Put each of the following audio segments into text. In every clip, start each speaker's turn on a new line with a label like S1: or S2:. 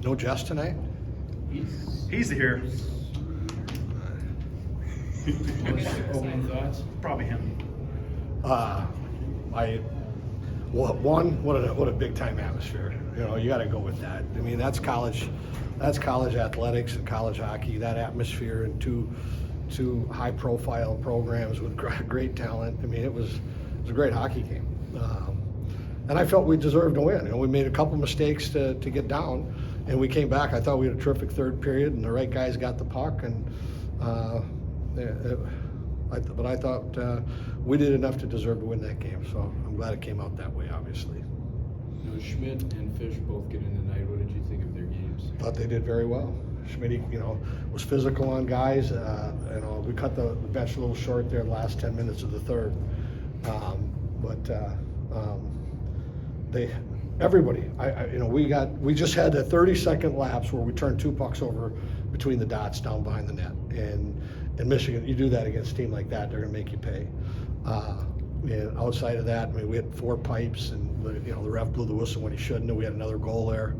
S1: No Jess tonight?
S2: He's here.
S3: Opening thoughts?
S2: Probably him.
S1: What a big time atmosphere. You know, you got to go with that. I mean, that's college athletics and college hockey. That atmosphere and two high profile programs with great talent. I mean, it was a great hockey game. And I felt we deserved to win. You know, we made a couple mistakes to get down, and we came back. I thought we had a terrific third period, and the right guys got the puck. And but I thought we did enough to deserve to win that game. So I'm glad it came out that way. Obviously.
S3: You know, Schmidt and Fish both get in tonight. What did you think of their games?
S1: Thought they did very well. Schmidt, you know, was physical on guys. You know, we cut the bench a little short there the last 10 minutes of the third. Everybody, you know, we just had a 30-second lapse where we turned 2 pucks over between the dots down behind the net. And in Michigan, you do that against a team like that, they're going to make you pay. And outside of that, I mean, we had 4 pipes, and you know, the ref blew the whistle when he shouldn't have. We had another goal there.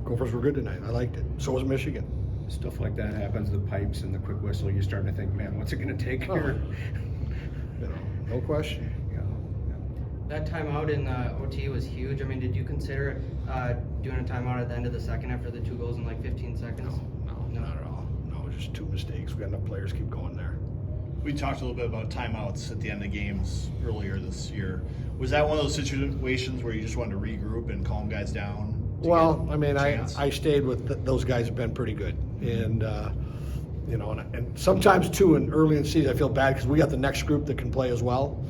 S1: Gophers were good tonight. I liked it. So was Michigan.
S4: Stuff like that happens, the pipes and the quick whistle, you're starting to think, man, what's it going to take here?
S1: You know, no question.
S5: That timeout in OT was huge. I mean, did you consider doing a timeout at the end of the second after the 2 goals in like 15 seconds?
S1: No, not at all. No, just 2 mistakes. We got enough players keep going there.
S2: We talked a little bit about timeouts at the end of games earlier this year. Was that one of those situations where you just wanted to regroup and calm guys down?
S1: Well, I mean, I stayed with those guys have been pretty good, and you know, and sometimes too, early in the season, I feel bad because we got the next group that can play as well.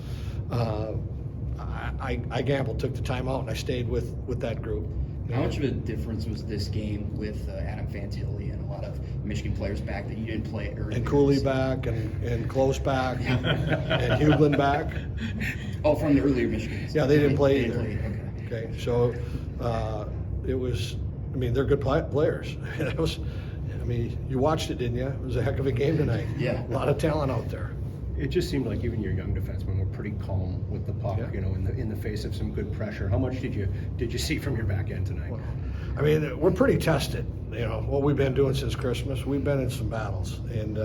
S1: I gambled, took the timeout, and I stayed with that group.
S6: How much of a difference was this game with Adam Fantilli and a lot of Michigan players back that you didn't play earlier?
S1: And Cooley back, and Close back, and Huglin back.
S6: Oh, from the earlier Michigan.
S1: Yeah, they didn't play either.
S6: Okay.
S1: Okay, so it was. I mean, they're good players. It was. I mean, you watched it, didn't you? It was a heck of a game tonight.
S6: Yeah.
S1: A lot of talent out there.
S4: It just seemed like even your young defensemen were pretty calm with the puck,
S1: Yeah.
S4: you know, in the face of some good pressure. How much did you see from your back end tonight?
S1: Well, I mean, we're pretty tested. You know what we've been doing since Christmas. We've been in some battles, and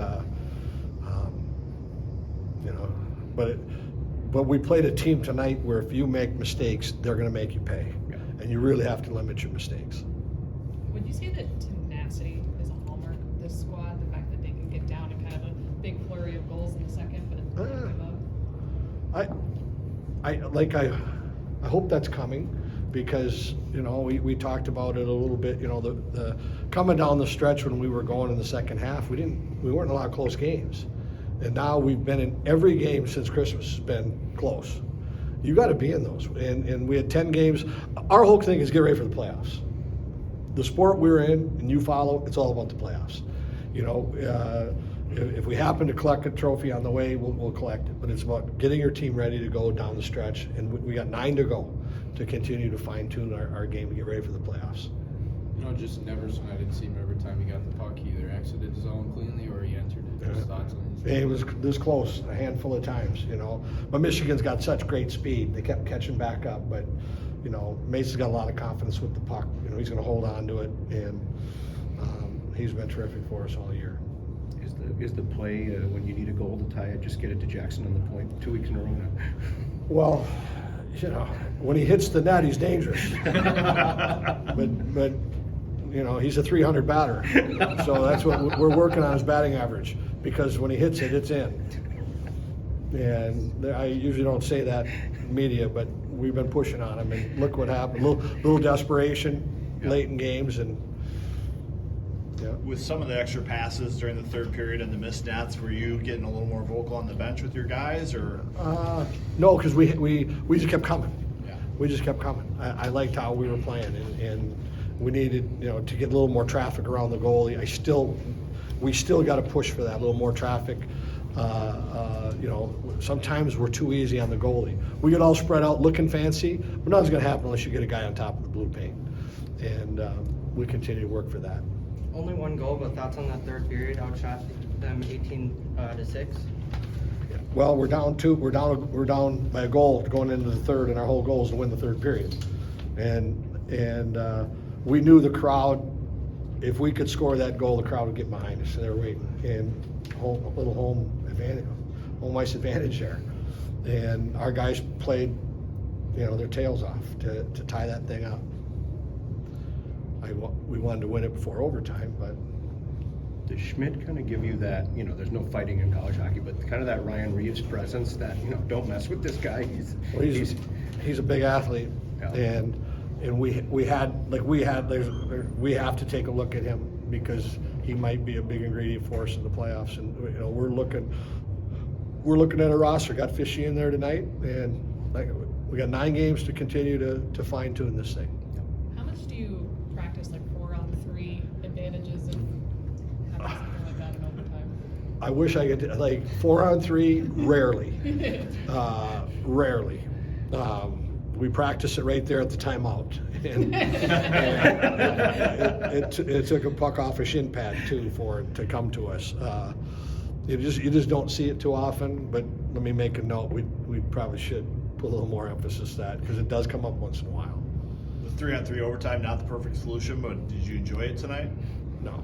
S1: you know, but we played a team tonight where if you make mistakes, they're going to make you pay,
S4: Yeah.
S1: and you really have to limit your mistakes.
S7: Would you say that tenacity is a hallmark of this squad? The fact that they can get down to kind of a big flurry of goals in the second, but it's not give up?
S1: I hope that's coming, because you know we talked about it a little bit. You know, the coming down the stretch when we were going in the second half, we weren't in a lot of close games, and now we've been in every game since Christmas has been close. You got to be in those, and we had 10 games. Our whole thing is get ready for the playoffs. The sport we're in and you follow, it's all about the playoffs. You know, if we happen to collect a trophy on the way, we'll collect it. But it's about getting your team ready to go down the stretch, and we got 9 to go to continue to fine-tune our game to get ready for the playoffs.
S3: You know, just Neverson, I didn't see him every time he got the puck. He either exited the zone cleanly or he entered it. Just thoughts on his
S1: It was this close a handful of times, you know. But Michigan's got such great speed; they kept catching back up. But you know, Mason's got a lot of confidence with the puck. You know, he's going to hold on to it, and he's been terrific for us all year.
S4: Is the play when you need a goal to tie it, just get it to Jackson on the point 2 weeks in a row now?
S1: Well, you know, when he hits the net, he's dangerous. but you know, he's a 300 batter, so that's what we're working on, his batting average, because when he hits it, it's in. And I usually don't say that in media, but we've been pushing on him, and look what happened. Little desperation late in games, and yeah.
S2: With some of the extra passes during the third period and the missed nets, were you getting a little more vocal on the bench with your guys, or?
S1: No, because we just kept coming.
S2: Yeah.
S1: We just kept coming. I liked how we were playing, and we needed, you know, to get a little more traffic around the goalie. We still got to push for that, a little more traffic. You know, sometimes we're too easy on the goalie. We get all spread out looking fancy, but nothing's going to happen unless you get a guy on top of the blue paint. And we continue to work for that.
S5: Only 1 goal, but thoughts on that third period? Outshot them 18 to 6.
S1: Yeah. Well, we're down by a goal going into the third, and our whole goal is to win the third period. And we knew the crowd, if we could score that goal, the crowd would get behind us, and they were waiting. And a little home ice advantage there. And our guys played, their tails off to tie that thing up. We wanted to win it before overtime, but
S4: Does Schmidt kind of give you that, there's no fighting in college hockey, but kind of that Ryan Reeves presence that, don't mess with this guy.
S1: He's a big athlete,
S4: Yeah.
S1: and we have to take a look at him because he might be a big ingredient for us in the playoffs. And we're looking at a roster. Got Fishy in there tonight, and we got 9 games to continue to fine tune this thing.
S7: How much do you practice 4-on-3 advantages and having something like that in overtime?
S1: I wish I could 4-on-3. Rarely. Rarely. We practice it right there at the timeout. And it took a puck off a shin pad too for it to come to us. You just don't see it too often. But let me make a note. We probably should put a little more emphasis to that because it does come up once in a while.
S2: The 3-on-3 overtime, not the perfect solution, but did you enjoy it tonight?
S1: No.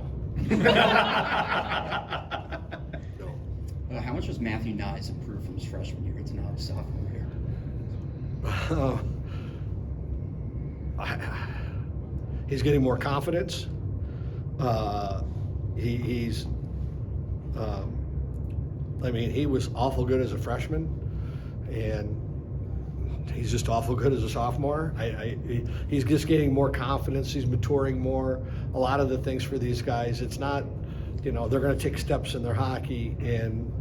S6: How much has Matthew Knies improved from his freshman year to now his sophomore year?
S1: He's getting more confidence. He was awful good as a freshman, and he's just awful good as a sophomore. He's just getting more confidence. He's maturing more. A lot of the things for these guys, it's not, they're going to take steps in their hockey, and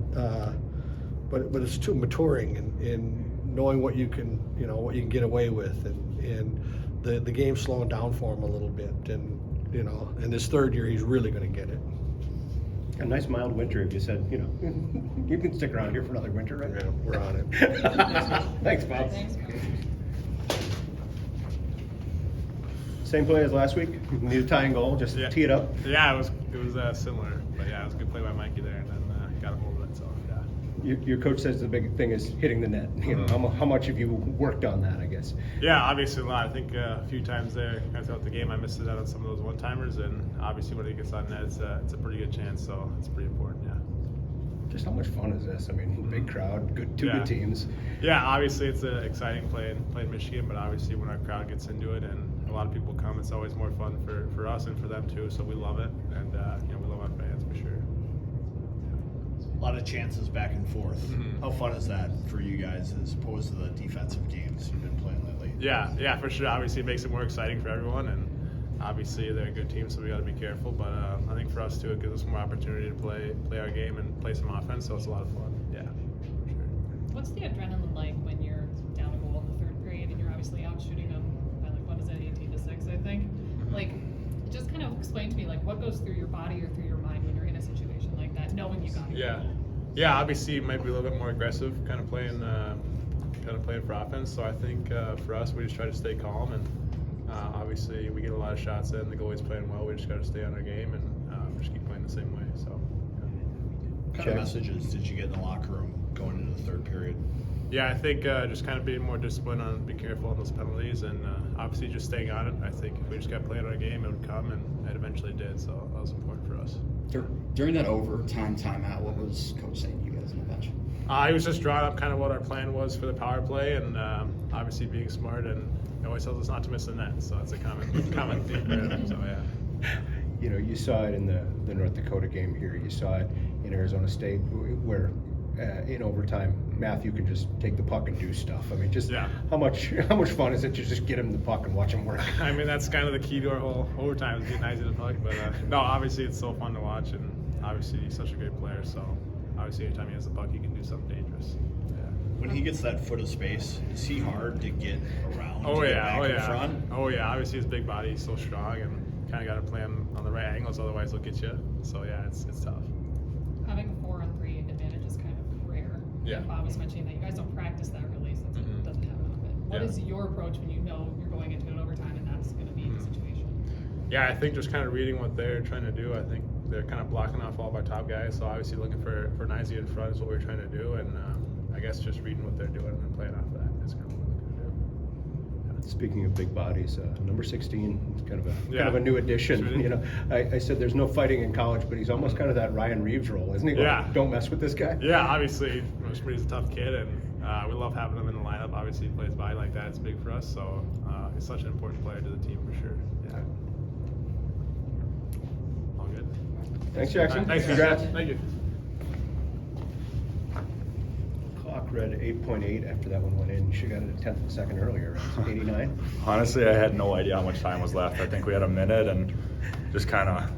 S1: but it's too maturing and knowing what you can get away with, and the game's slowing down for him a little bit, and in this third year he's really going to get it.
S4: A nice mild winter, if you said, you can stick around here for another winter, right?
S1: Yeah, we're on it.
S4: Thanks, Bob.
S7: Thanks.
S4: Same play as last week. Need a tying goal, just tee it up.
S8: Yeah, it was similar, but yeah, it was a good play by Mikey there, and then got a hold of it. So yeah.
S4: Your coach says the big thing is hitting the net. How much have you worked on that, I guess?
S8: Yeah, obviously a lot. I think a few times there throughout the game I missed it out on some of those one-timers, and obviously when he gets on net, it's a pretty good chance. So it's pretty important. Yeah.
S4: Just how much fun is this? Big crowd, two good teams.
S8: Yeah, obviously it's exciting playing Michigan, but obviously when our crowd gets into it and a lot of people come, it's always more fun for us and for them too. So we love it, and we love our fans for sure.
S2: A lot of chances back and forth.
S8: Mm-hmm.
S2: How fun is that for you guys as opposed to the defensive games you've been playing lately?
S8: Yeah, for sure. Obviously it makes it more exciting for everyone, and obviously they're a good team, so we got to be careful. But I think for us too, it gives us more opportunity to play our game and play some offense. So it's a lot of fun. Yeah, for sure.
S7: What's the adrenaline like when you're down a goal in the third period and you're obviously out shooting them by 18-6, I think? Just kind of explain to me what goes through your body or through your mind when you're in a situation like that, knowing you got it.
S8: Yeah. Obviously, it might be a little bit more aggressive, kind of playing for offense. So I think for us, we just try to stay calm, and obviously we get a lot of shots in. The goalie's playing well. We just got to stay on our game and just keep playing the same way. So.
S2: What kind of messages did you get in the locker room going into the third period?
S8: Yeah, I think just kind of being more disciplined on being careful on those penalties, and obviously just staying on it. I think if we just kept playing our game, it would come, and it eventually did. So that was important for us.
S6: During that overtime timeout, what was Coach saying to you guys on the bench?
S8: He was just drawing up kind of what our plan was for the power play, and obviously being smart, and he always tells us not to miss the net. So that's a common theme for him. So yeah.
S4: You saw it in the North Dakota game here. You saw it in Arizona State, where in overtime Matthew can just take the puck and do stuff. How much fun is it to just get him the puck and watch him work?
S8: That's kind of the key to our whole overtime, is getting Knies in the puck. But no, obviously it's so fun to watch, and obviously he's such a great player. So obviously anytime he has the puck, he can do something dangerous.
S2: When he gets that foot of space, is he hard to get around?
S8: Oh
S2: to get
S8: yeah,
S2: back in front?
S8: Oh yeah. Obviously his big body is so strong, and kind of got to play him on the right angles, otherwise he'll get you. So yeah, it's tough.
S7: Having a 4-on-3 advantage is kind of rare.
S8: Yeah.
S7: Bob was mentioning that you guys don't practice that really since it doesn't happen often. What is your approach when you know you're going into an overtime and that's going to be the situation?
S8: Yeah, I think just kind of reading what they're trying to do. I think they're kind of blocking off all of our top guys, so obviously looking for Knies in front is what we're trying to do, and guess just reading what they're doing and then playing off that is kind of what we're looking to do.
S4: Speaking of big bodies, number 16 is kind of
S8: Yeah.
S4: a new addition.
S8: Really-
S4: You know, I said there's no fighting in college, but he's almost kind of that Ryan Reeves role, isn't he? Like,
S8: Yeah.
S4: don't mess with this guy.
S8: Yeah, obviously, he's a tough kid, and we love having him in the lineup. Obviously, he plays body like that; it's big for us. So he's such an important player to the team for sure. Yeah. All good.
S4: Thanks, Jackson.
S8: All right, thanks,
S4: Congrats.
S8: guys. Thank you.
S4: Clock read 8.8 after that one went in. You should have got it a tenth of a second earlier. Right? 89.
S9: Honestly, I had no idea how much time was left. I think we had a minute and just kind of,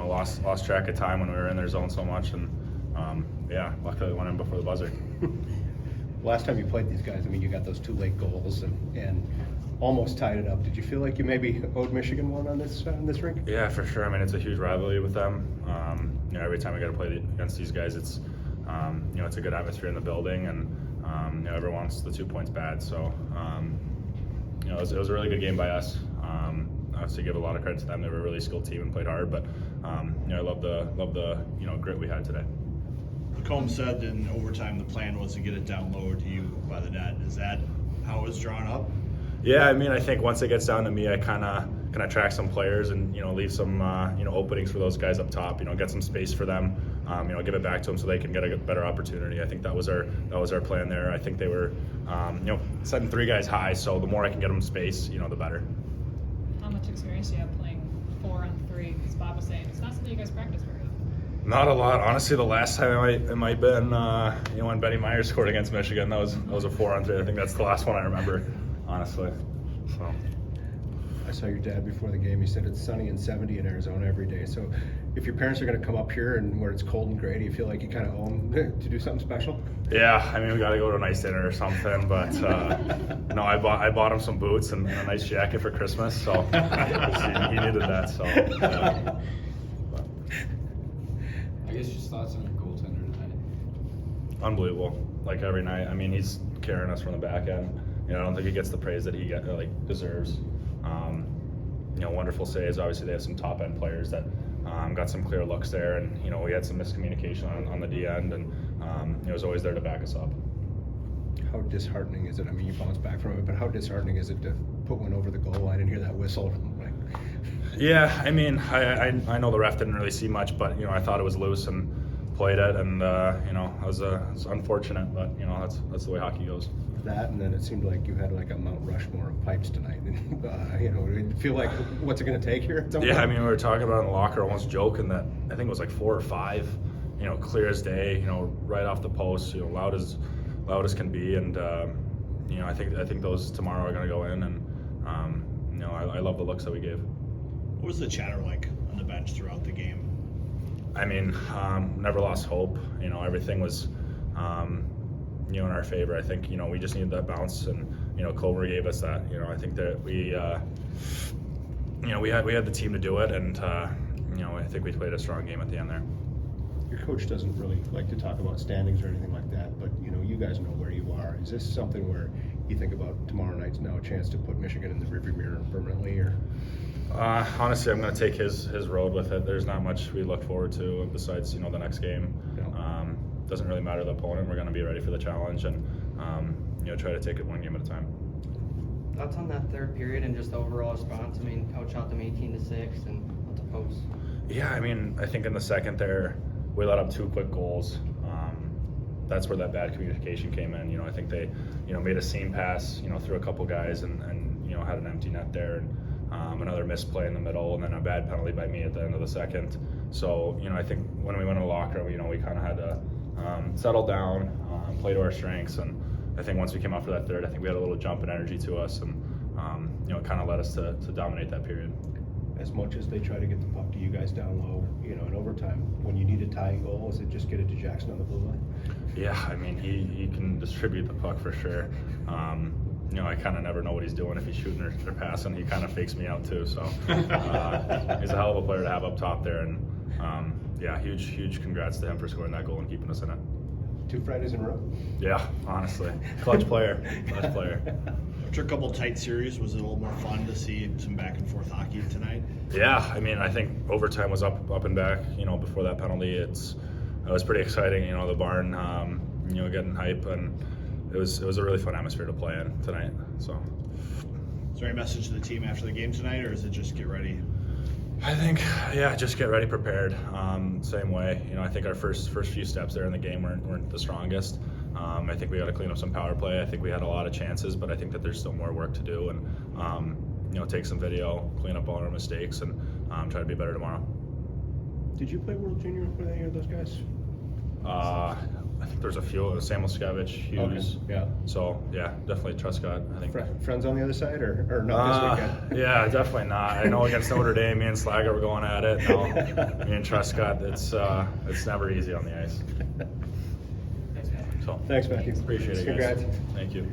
S9: lost track of time when we were in their zone so much. And yeah, luckily it went in before the buzzer.
S4: Last time you played these guys, I mean, you got those 2 late goals and almost tied it up. Did you feel like you maybe owed Michigan one on this rink?
S9: Yeah, for sure. I mean, it's a huge rivalry with them. Every time we got to play against these guys, it's it's a good atmosphere in the building, and everyone wants the 2 points bad. So it was a really good game by us. Obviously, give a lot of credit to them. They were a really skilled team and played hard, but I love the grit we had today.
S2: LaCombe said in overtime the plan was to get it down low to you by the net. Is that how it was drawn up?
S9: Yeah, I mean, I think once it gets down to me, I kind of track some players and leave some openings for those guys up top. Get some space for them. Give it back to them so they can get a better opportunity. I think that was our plan there. I think they were setting 3 guys high, so the more I can get them space, the better.
S7: How much experience do you have playing 4-on-3? Because Bob was saying it's not something you guys practice very often.
S9: Not a lot, honestly. The last time it might have been when Benny Myers scored against Michigan. That was a 4-on-3. I think that's the last one I remember, honestly. So.
S4: I saw your dad before the game. He said it's sunny and 70 in Arizona every day. So if your parents are going to come up here and where it's cold and gray, do you feel like you kind of owe them to do something special?
S9: Yeah, I mean, we got to go to a nice dinner or something. But no, I bought him some boots and a nice jacket for Christmas. So he needed that. So.
S3: I guess just thoughts on your goaltender tonight.
S9: Unbelievable. Like every night. I mean, he's carrying us from the back end. I don't think he gets the praise that he deserves. Wonderful saves. Obviously, they have some top end players that got some clear looks there, and we had some miscommunication on the D end, and he was always there to back us up.
S4: How disheartening is it? I mean, you bounce back from it, but how disheartening is it to put one over the goal line and hear that whistle?
S9: Yeah, I mean, I know the ref didn't really see much, but I thought it was loose and played it, and it was unfortunate, but that's the way hockey goes.
S4: That, and then it seemed like you had like a Mount Rushmore of pipes tonight, and feel like what's it going to take here at some
S9: Yeah,
S4: point?
S9: I mean, we were talking about it in the locker, almost joking that I think it was like 4 or 5, clear as day, right off the post, loud as can be, and I think those tomorrow are going to go in, and I love the looks that we gave.
S2: What was the chatter like on the bench throughout the game?
S9: I mean, never lost hope. Everything was, in our favor. I think, we just needed that bounce, and, Culver gave us that. I think that we had the team to do it, and, I think we played a strong game at the end there.
S4: Your coach doesn't really like to talk about standings or anything like that, but you guys know where you are. Is this something where you think about tomorrow night's now a chance to put Michigan in the rearview mirror permanently, or?
S9: Honestly, I'm going to take his road with it. There's not much we look forward to besides the next game.
S4: No.
S9: Doesn't really matter the opponent. We're going to be ready for the challenge, and try to take it one game at a time.
S5: Thoughts on that third period and just the overall response? I mean, outshot them 18-6 and lots of posts.
S9: Yeah, I mean, I think in the second there, we let up 2 quick goals. That's where that bad communication came in. I think they, made a seam pass, through a couple guys and had an empty net there, and another misplay in the middle, and then a bad penalty by me at the end of the second. So, I think when we went in the locker room, we kind of had to settle down, play to our strengths, and I think once we came out for that third, I think we had a little jump in energy to us, and it kind of led us to dominate that period.
S4: As much as they try to get the puck to you guys down low, in overtime, when you need a tying goal, is it just get it to Jackson on the blue line?
S9: Yeah, I mean, he can distribute the puck for sure. I kind of never know what he's doing, if he's shooting or passing. He kind of fakes me out too, so he's a hell of a player to have up top there, and huge congrats to him for scoring that goal and keeping us in it.
S4: 2 Fridays in a row?
S9: Yeah, honestly. Clutch player.
S2: After a couple tight series, was it a little more fun to see some back and forth hockey tonight?
S9: Yeah, I mean, I think overtime was up and back, before that penalty. It was pretty exciting, the barn, getting hype, and it was a really fun atmosphere to play in tonight. So.
S2: Is there any message to the team after the game tonight, or is it just get ready?
S9: I think, yeah, just get ready, prepared. Same way, I think our first few steps there in the game weren't the strongest. I think we got to clean up some power play. I think we had a lot of chances, but I think that there's still more work to do, and take some video, clean up all our mistakes, and try to be better tomorrow.
S4: Did you play World Junior with any of those guys?
S9: I think there's a few. Samuel Skevich, Hughes.
S4: Okay, yeah.
S9: So yeah, definitely Truscott. I think.
S4: Friends on the other side, or not this weekend?
S9: Yeah, definitely not. I know against Notre Dame, me and Slager were going at it. No, me and Truscott, it's never easy on the ice. So
S4: Thanks, Matthew.
S9: appreciate it, guys.
S4: Congrats.
S9: Thank you.